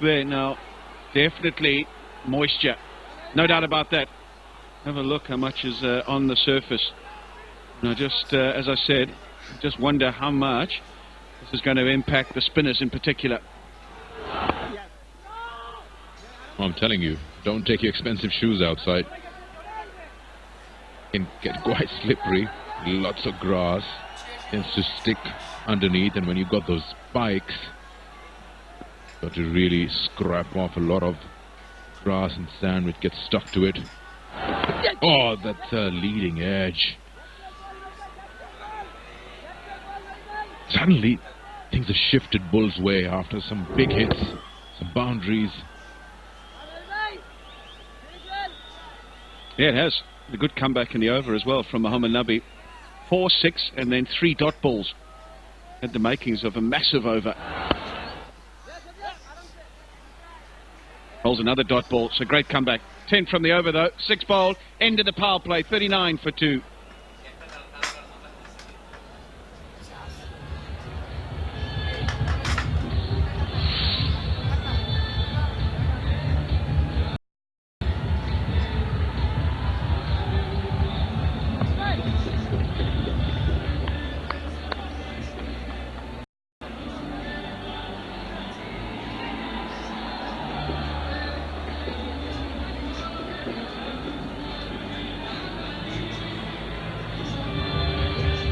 there now. Definitely moisture. No doubt about that. Have a look how much is on the surface. Now just, as I said, just wonder how much this is going to impact the spinners in particular. I'm telling you, don't take your expensive shoes outside. It can get quite slippery. Lots of grass tends to stick underneath, and when you've got those spikes, you've got to really scrap off a lot of grass and sand which gets stuck to it. Oh, that's a leading edge. Suddenly, things have shifted Bull's way after some big hits, some boundaries. Yeah, it has. A good comeback in the over as well from Muhammad Nabi. 4, 6 and then 3 dot balls. Had the makings of a massive over. Bowls another dot ball. So great comeback. 10 from the over though. 6 bowled. End of the power play. 39 for 2.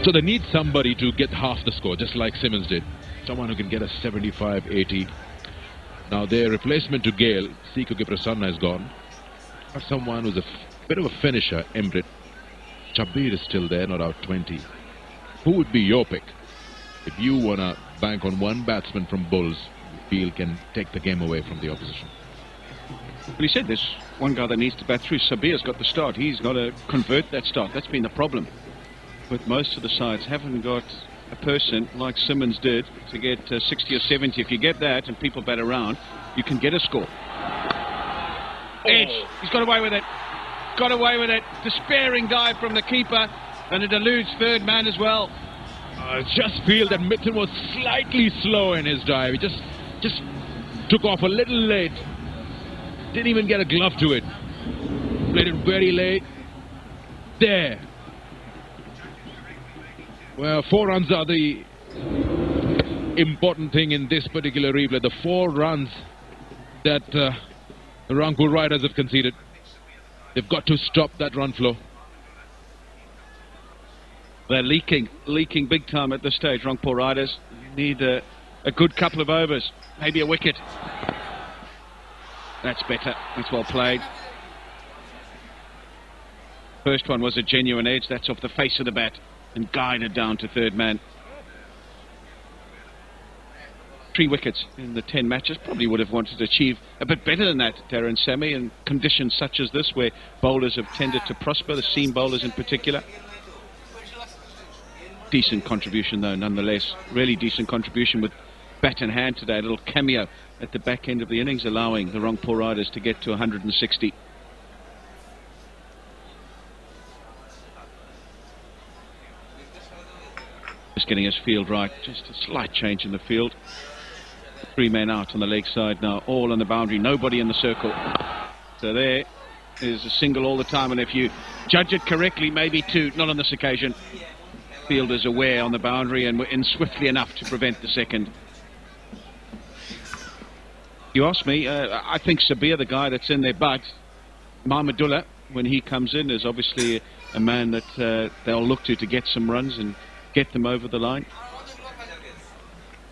So they need somebody to get half the score, just like Simmons did. Someone who can get a 75, 80. Now their replacement to Gale, Seiko Prasanna, is gone. But someone who's a bit of a finisher, Emrit. Chabir is still there, not out 20. Who would be your pick? If you want to bank on one batsman from Bulls, you feel can take the game away from the opposition. Well, he said there's one guy that needs to bat through. Sabir's got the start. He's got to convert that start. That's been the problem. With most of the sides haven't got a person like Simmons did to get 60 or 70. If you get that and people bat around, you can get a score. Edge. He's got away with it. Got away with it. Despairing dive from the keeper, and it eludes third man as well. I just feel that Mitten was slightly slow in his dive. He just took off a little late. Didn't even get a glove to it. Played it very late. There. Well, 4 runs are the important thing in this particular replay. The 4 runs that the Rangpur Riders have conceded. They've got to stop that run flow. They're leaking big time at this stage, Rangpur Riders. Need a good couple of overs, maybe a wicket. That's better. That's well played. First one was a genuine edge. That's off the face of the bat and guided down to third man. 3 wickets in the 10 matches. Probably would have wanted to achieve a bit better than that, Darren Sammy, in conditions such as this where bowlers have tended to prosper, the seam bowlers in particular. Decent contribution though, nonetheless. Really decent contribution with bat in hand today. A little cameo at the back end of the innings, allowing the Rangpur Riders to get to 160. Just getting his field right. Just a slight change in the field. 3 men out on the leg side now, all on the boundary, nobody in the circle. So there is a single all the time, and if you judge it correctly, maybe 2, not on this occasion. Fielders aware on the boundary and were in swiftly enough to prevent the second. You ask me, I think Sabir, the guy that's in there, but Mahmudullah, when he comes in, is obviously a man that they'll look to get some runs and get them over the line.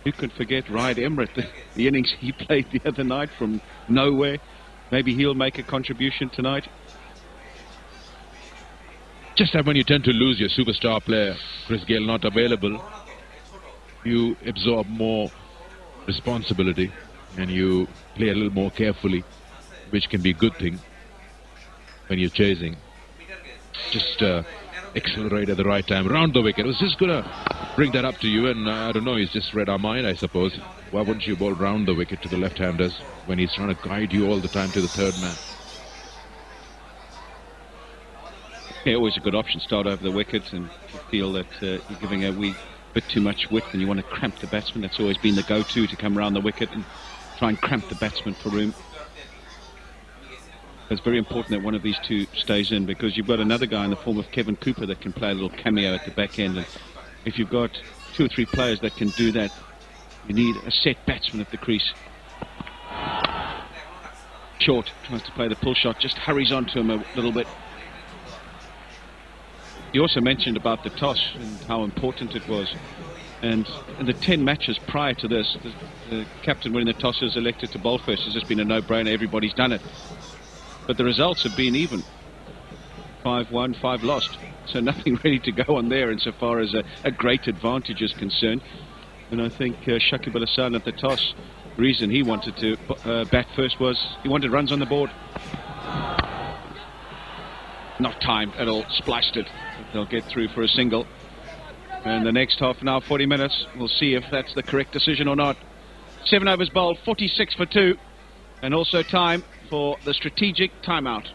Who could forget Ryan Emrit, the innings he played the other night from nowhere. Maybe he'll make a contribution tonight. Just that when you tend to lose your superstar player, Chris Gale not available, you absorb more responsibility and you play a little more carefully, which can be a good thing when you're chasing. Just accelerate at the right time, round the wicket. I was just going to bring that up to you, and I don't know, he's just read our mind, I suppose. Why wouldn't you bowl round the wicket to the left-handers when he's trying to guide you all the time to the third man? Yeah, always a good option. Start over the wicket, and if you feel that you're giving a wee bit too much width and you want to cramp the batsman, that's always been the go-to, to come around the wicket and try and cramp the batsman for room. It's very important that one of these two stays in, because you've got another guy in the form of Kevin Cooper that can play a little cameo at the back end, and if you've got 2 or 3 players that can do that, you need a set batsman at the crease. Short tries to play the pull shot, just hurries onto him a little bit. You also mentioned about the toss and how important it was, and in the 10 matches prior to this, the captain winning the toss is elected to bowl first. It's just been a no-brainer, everybody's done it. But the results have been even. 5 won, 5 lost. So nothing really to go on there insofar as a great advantage is concerned. And I think Shakib Al Hasan at the toss, the reason he wanted to bat first was he wanted runs on the board. Not timed at all, splashed it. They'll get through for a single. And the next half an hour, 40 minutes, we'll see if that's the correct decision or not. 7 overs bowled, 46 for 2. And also time for the strategic timeout.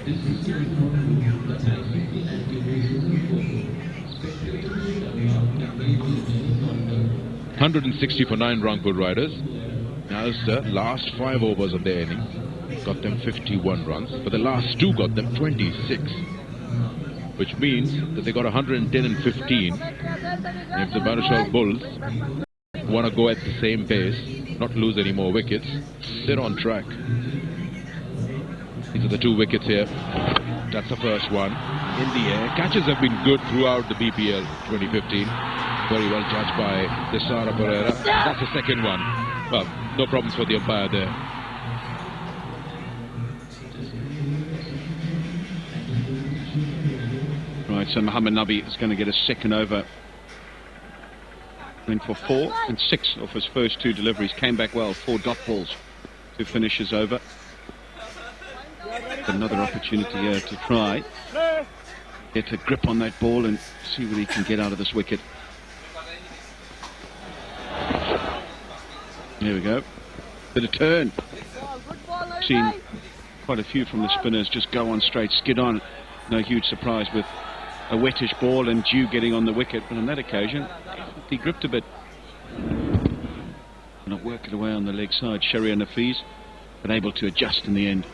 This is the report of the ICC anti-racism forum. 160 for 9 Rangpur Riders. As the last 5 overs of their innings got them 51 runs, but the last 2 got them 26, which means that they got 110 and 15. And if the Barisal Bulls want to go at the same pace, not lose any more wickets, they're on track. These are the 2 wickets here. That's the first one. In the air. Catches have been good throughout the BPL 2015. Very well judged by Desara Pereira. That's the second one. Well, no problems for the umpire there. Right, so Mohammad Nabi is going to get a second over. Went for 4 and 6 off his first 2 deliveries. Came back well, 4 dot balls to finish his over. Another opportunity here to try get a grip on that ball and see what he can get out of this wicket. There we go. Bit of turn. Seen quite a few from the spinners just go on straight, skid on. No huge surprise with a wettish ball and dew getting on the wicket, but on that occasion he gripped a bit. And I'll work it away on the leg side. Sharia Nafiz, but able to adjust in the end.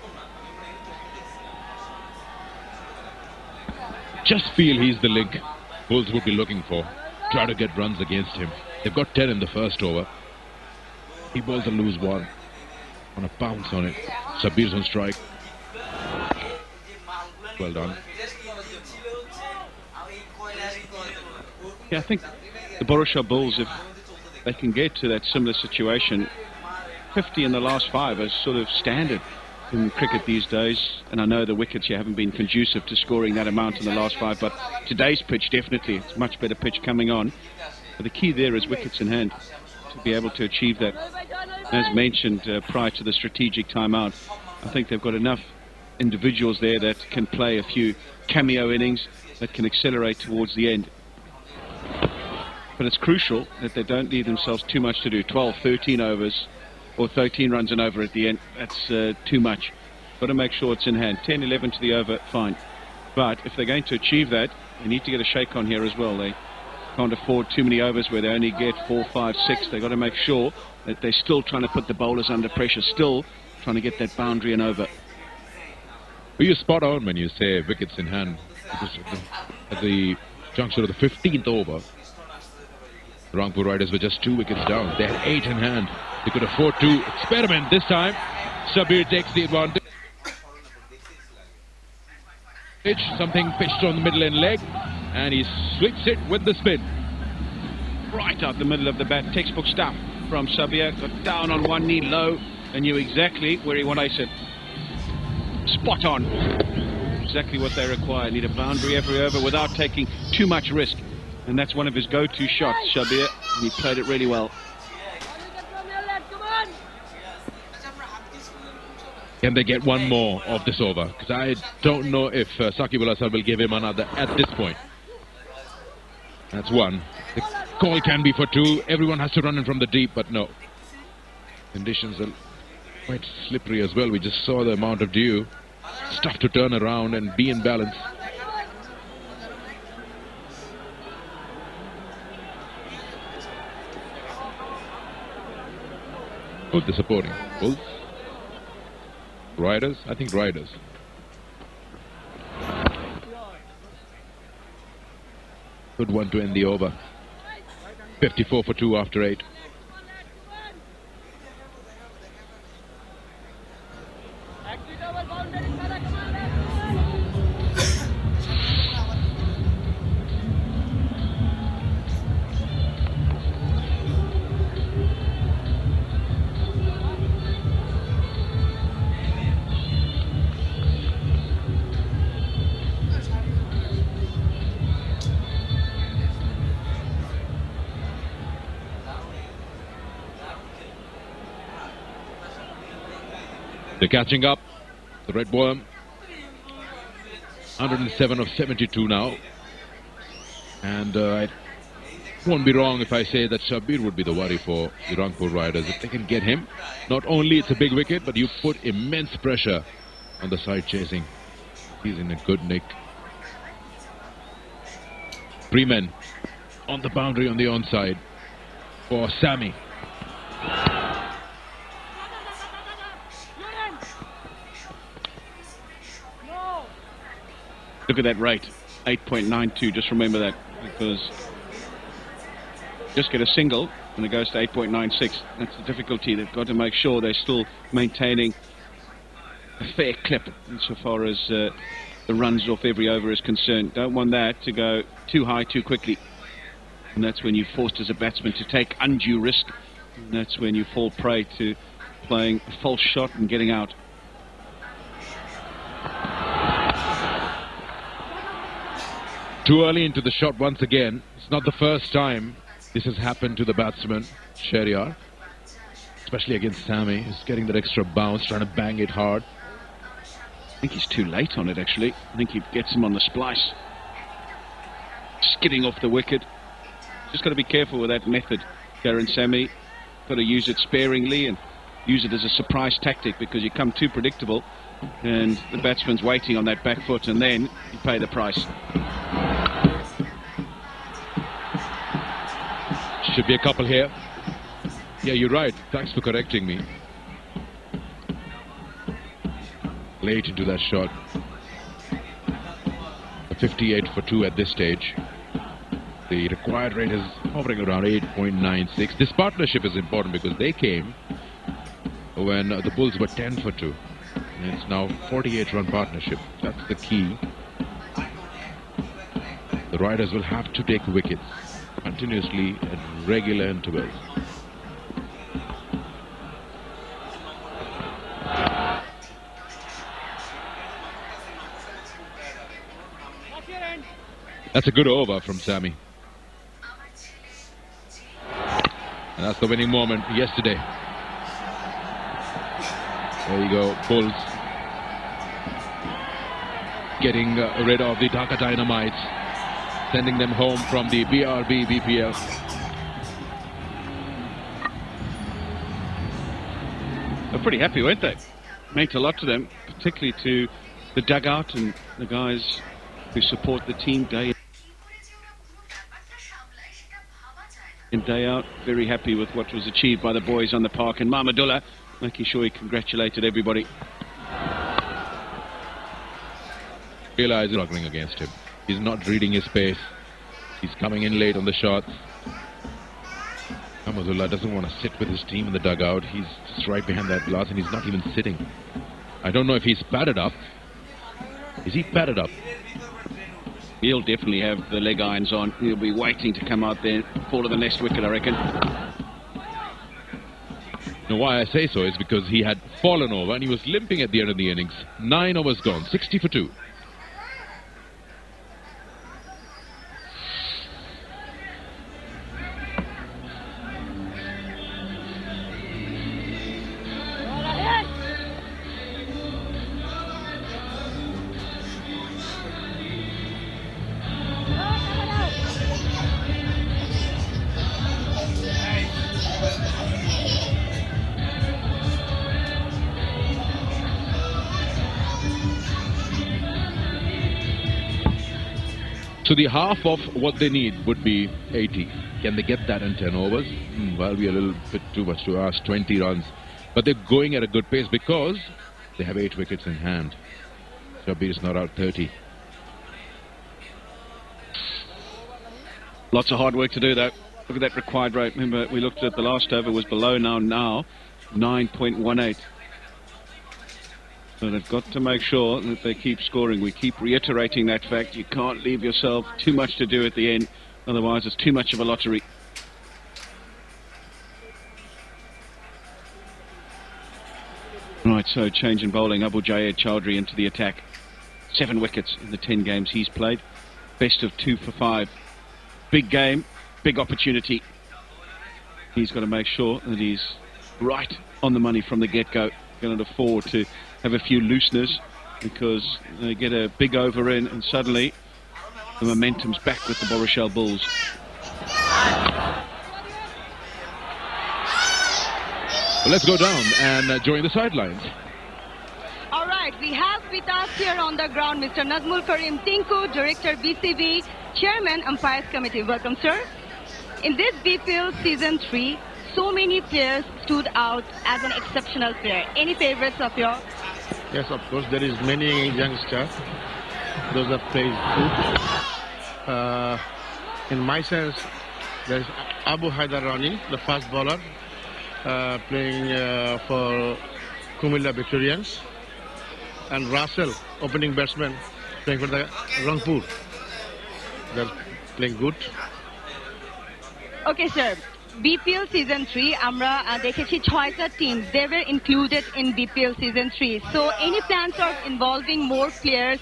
Just feel he's the link Bulls would be looking for. Try to get runs against him. They've got 10 in the first over. He bowls a loose one. On a bounce on it. Sabir's on strike. Well done. Yeah, I think the Barisal Bulls, if they can get to that similar situation, 50 in the last 5 is sort of standard in cricket these days. And I know the wickets here haven't been conducive to scoring that amount in the last 5, but today's pitch definitely, it's a much better pitch coming on. But the key there is wickets in hand to be able to achieve that. As mentioned prior to the strategic timeout, I think they've got enough individuals there that can play a few cameo innings that can accelerate towards the end. But it's crucial that they don't leave themselves too much to do. 12, 13 overs or 13 runs and over at the end, that's too much. Got to make sure it's in hand. 10, 11 to the over, fine. But if they're going to achieve that, they need to get a shake on here as well. They can't afford too many overs where they only get 4, 5, 6. They've got to make sure that they're still trying to put the bowlers under pressure, still trying to get that boundary and over. Well, you're spot on when you say wickets in hand. Because at the juncture of the 15th over, the Rangpur Riders were just 2 wickets down. They had 8 in hand. They could afford to experiment this time. Sabir takes the advantage. Something pitched on the middle end leg, and he sweeps it with the spin. Right out the middle of the bat, textbook stuff from Sabir. Got down on one knee low and knew exactly where he wanted it. Spot on. Exactly what they require. Need a boundary every over without taking too much risk. And that's one of his go-to shots, Sabir, and he played it really well. Can they get one more of this over? Because I don't know if Saqib Al Hasan will give him another at this point. That's one. The call can be for 2. Everyone has to run in from the deep, but no. Conditions are quite slippery as well. We just saw the amount of dew. It's tough to turn around and be in balance. Both disappointing. Bulls? Riders? I think Riders. Good one to end the over. 54 for 2 after 8. They're catching up. The Red Worm. 107 of 72 now. And I won't be wrong if I say that Sabir would be the worry for the Rangpur Riders. If they can get him, not only it's a big wicket, but you put immense pressure on the side chasing. He's in a good nick. 3 men on the boundary on the onside for Sammy. Look at that rate, 8.92, just remember that, because just get a single and it goes to 8.96. That's the difficulty. They've got to make sure they're still maintaining a fair clip insofar as the runs off every over is concerned. Don't want that to go too high too quickly. And that's when you're forced as a batsman to take undue risk. And that's when you fall prey to playing a false shot and getting out. Too early into the shot once again. It's not the first time this has happened to the batsman, Shahryar. Especially against Sammy. He's getting that extra bounce, trying to bang it hard. I think he's too late on it, actually. I think he gets him on the splice. skidding off the wicket. Just got to be careful with that method, Darren Sammy. Got to use it sparingly and use it as a surprise tactic, because you come too predictable and the batsman's waiting on that back foot, and then you pay the price. Should be a couple here. Yeah, you're right. Thanks for correcting me. Late into that shot. 58 for 2 at this stage. The required rate is hovering around 8.96. This partnership is important because they came when the Bulls were 10 for 2. And it's now 48-run partnership. That's the key. The riders will have to take wickets continuously at regular intervals. That's a good over from Sammy. And that's the winning moment yesterday. There you go, Bulls getting rid of the Dhaka Dynamites, sending them home from the BPL. They're pretty happy, weren't they? Meant a lot to them, particularly to the dugout and the guys who support the team day in, day out. Very happy with what was achieved by the boys on the park, and Mahmudullah making sure he congratulated everybody. Realize struggling against him. He's not reading his pace. He's coming in late on the shots. Mahmudullah doesn't want to sit with his team in the dugout. He's just right behind that glass and he's not even sitting. I don't know if he's padded up. Is he padded up? He'll definitely have the leg irons on. He'll be waiting to come out there, fall to the next wicket, I reckon. Now, why I say so is because he had fallen over and he was limping at the end of the innings. 9 overs gone, 60 for 2. So the half of what they need would be 80. Can they get that in 10 overs? Well, we're a little bit too much to ask. 20 runs. But they're going at a good pace because they have 8 wickets in hand. Shabir is not out 30. Lots of hard work to do, though. Look at that required rate. Remember, we looked at the last over was below now 9.18. So they've got to make sure that they keep scoring. We keep reiterating that fact. You can't leave yourself too much to do at the end. Otherwise, it's too much of a lottery. Right, so change in bowling. Abu Jayed Chowdhury into the attack. 7 wickets in the 10 games he's played. Best of 2 for 5. Big game, big opportunity. He's got to make sure that he's right on the money from the get-go. Going to afford to have a few looseners because they get a big over in and suddenly the momentum's back with the Barisal Bulls. Well, let's go down and join the sidelines. All right, we have with us here on the ground Mr. Nazmul Karim Tinku, Director BCB, Chairman Umpires Committee. Welcome, sir. In this BPL Season 3, so many players stood out as an exceptional player. Any favorites of yours? Yes, of course, there is many youngsters. Those have played good. In my sense, there is Abu Haidar Rani, the fast bowler, playing for Comilla Victorians, and Barisal, opening batsman, playing for the Rangpur. They're playing good. Okay, sir. BPL Season 3, আমরা দেখেছি 6টা teams. They were included in BPL Season 3. So, any plans of involving more players,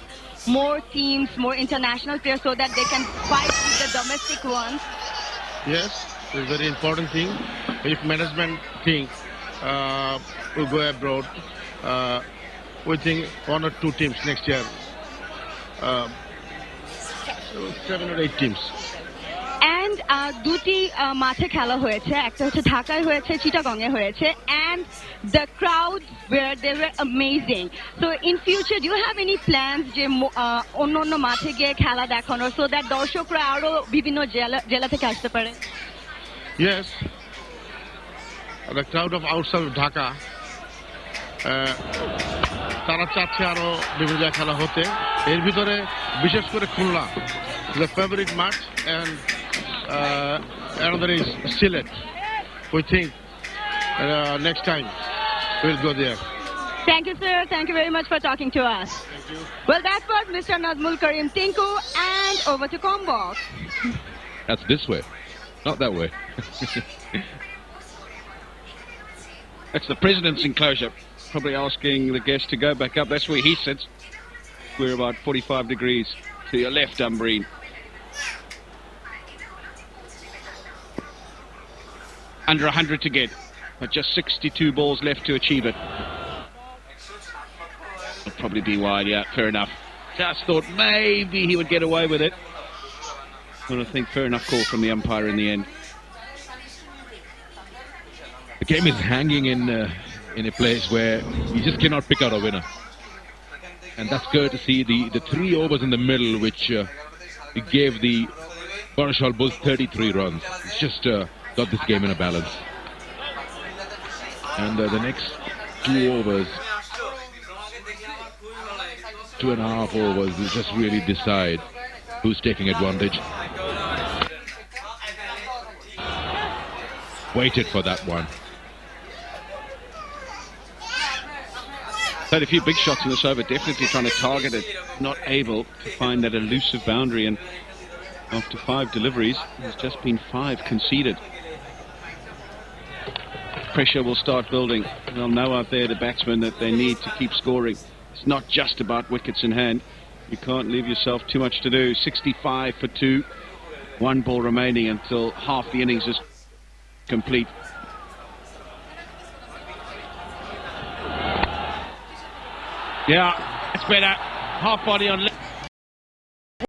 more teams, more international players so that they can fight with the domestic ones? Yes, it's a very important thing. If management think will go abroad, we think 1 or 2 teams next year. 7 or 8 teams. And দুটি মাঠে খেলা হয়েছে, একটা হচ্ছে ঢাকায় হয়েছে, চিটাগংয়ে হয়েছে, and the crowds they were amazing. So in future, do you have any plans যে অন্য মাঠে গিয়ে খেলা দেখানোর, so that দর্শকরা আরো বিভিন্ন জেলা থেকে আসতে পারে? Yes, the crowd of outside of Dhaka, তারা চাচ্ছে আরো বিভিন্ন জায়গায় খেলা হতে। এর ভিতরে বিশেষ করে Khulna, the favorite match, and another is Sylhet. We think next time we'll go there. Thank you, sir. Thank you very much for talking to us. Thank you. Well, that was Mr. Nazmul Karim Tinku, and over to Combox. That's this way, not that way. That's the president's enclosure. Probably asking the guest to go back up. That's where he sits. We're about 45 degrees to your left, Umbreen. Under 100 to get, but just 62 balls left to achieve it. It'll probably be wide, yeah, fair enough. Just thought maybe he would get away with it. Well, I think fair enough call from the umpire in the end. The game is hanging in a place where you just cannot pick out a winner. And that's good to see the 3 overs in the middle, which it gave the Barisal Bulls 33 runs. It's just got this game in a balance. And the next 2 overs, 2.5 overs, will just really decide who's taking advantage. Waited for that one. Had a few big shots in this over, definitely trying to target it, not able to find that elusive boundary, and after 5 deliveries, there's just been 5 conceded. Pressure will start building. They'll know out there, the batsmen, that they need to keep scoring. It's not just about wickets in hand. You can't leave yourself too much to do. 65 for 2, 1 ball remaining until half the innings is complete. Yeah, it's better. Half body on left.